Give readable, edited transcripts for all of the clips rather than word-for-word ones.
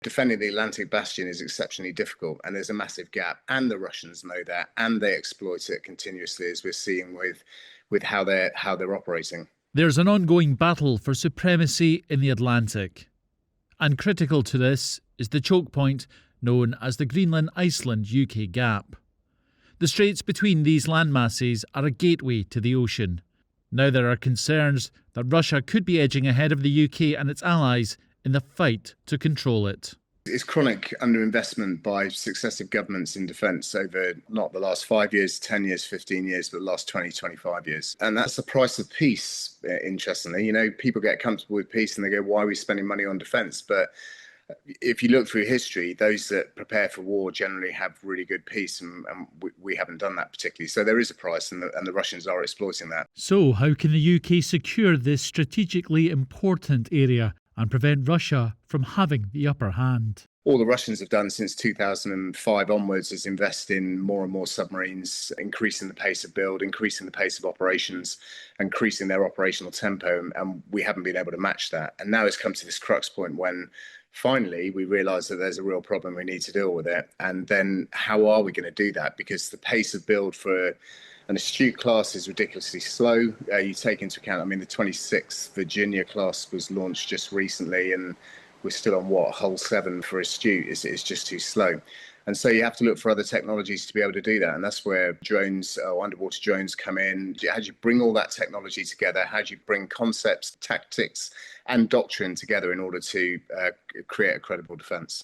Defending the Atlantic bastion is exceptionally difficult, and there's a massive gap, and the Russians know that, and they exploit it continuously, as we're seeing with how they're operating. There's an ongoing battle for supremacy in the Atlantic. And critical to this is the choke point known as the Greenland-Iceland-UK Gap. The straits between these landmasses are a gateway to the ocean. Now there are concerns that Russia could be edging ahead of the UK and its allies in the fight to control it. It's chronic underinvestment by successive governments in defence over not the last 5 years, 10 years, 15 years, but the last 20, 25 years. And that's the price of peace, interestingly. You know, people get comfortable with peace and they go, why are we spending money on defence? But if you look through history, those that prepare for war generally have really good peace, and we haven't done that particularly. So there is a price, and the Russians are exploiting that. So how can the UK secure this strategically important area and prevent Russia from having the upper hand? All the Russians have done since 2005 onwards is invest in more and more submarines, increasing the pace of build, increasing the pace of operations, increasing their operational tempo, and we haven't been able to match that. And now it's come to this crux point when finally we realise that there's a real problem, we need to deal with it. And then how are we going to do that? Because the pace of build for an Astute class is ridiculously slow. You take into account, I mean, the 26th Virginia class was launched just recently, and we're still on hull 7 for Astute. It's just too slow. And so you have to look for other technologies to be able to do that. And that's where drones or underwater drones come in. How do you bring all that technology together? How do you bring concepts, tactics and doctrine together in order to create a credible defence?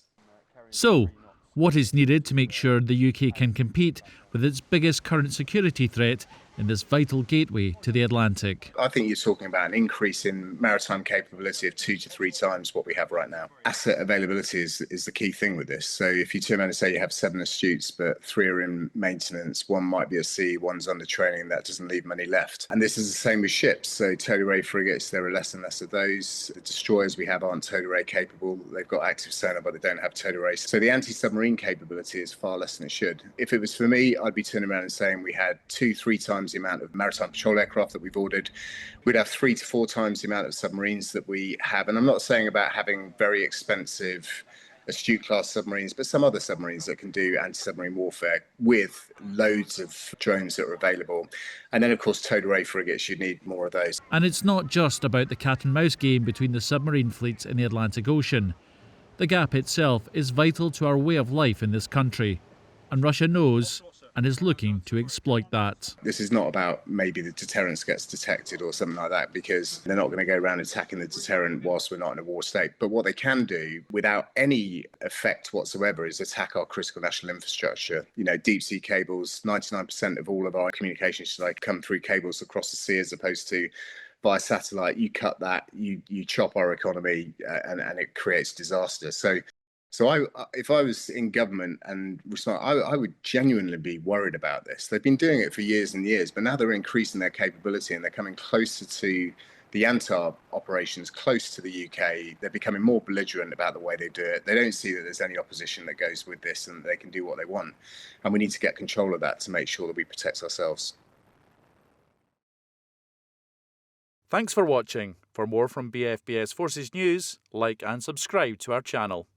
So, what is needed to make sure the UK can compete with its biggest current security threat in this vital gateway to the Atlantic? I think you're talking about an increase in maritime capability of 2 to 3 times what we have right now. Asset availability is the key thing with this. So if you turn around and say you have 7 Astutes, but 3 are in maintenance, 1 might be at sea, 1's under training, that doesn't leave many left. And this is the same with ships. So towed array frigates, there are less and less of those. The destroyers we have aren't towed array capable. They've got active sonar, but they don't have towed array. So the anti-submarine capability is far less than it should. If it was for me, I'd be turning around and saying we had 2-3 times the amount of maritime patrol aircraft that we've ordered. We'd have 3 to 4 times the amount of submarines that we have. And I'm not saying about having very expensive Astute class submarines, but some other submarines that can do anti-submarine warfare with loads of drones that are available. And then, of course, towed array frigates, you need more of those. And it's not just about the cat and mouse game between the submarine fleets in the Atlantic Ocean. The gap itself is vital to our way of life in this country. And Russia knows and is looking to exploit that. This is not about maybe the deterrence gets detected or something like that, because they're not going to go around attacking the deterrent whilst we're not in a war state. But what they can do without any effect whatsoever is attack our critical national infrastructure. You know, deep sea cables, 99% of all of our communications today come through cables across the sea as opposed to via satellite. You cut that, you chop our economy, and it creates disaster. So if I was in government and I would genuinely be worried about this. They've been doing it for years and years, but now they're increasing their capability and they're coming closer to the Antar operations, close to the UK. They're becoming more belligerent about the way they do it. They don't see that there's any opposition that goes with this and they can do what they want. And we need to get control of that to make sure that we protect ourselves. Thanks for watching. For more from BFBS Forces News, like and subscribe to our channel.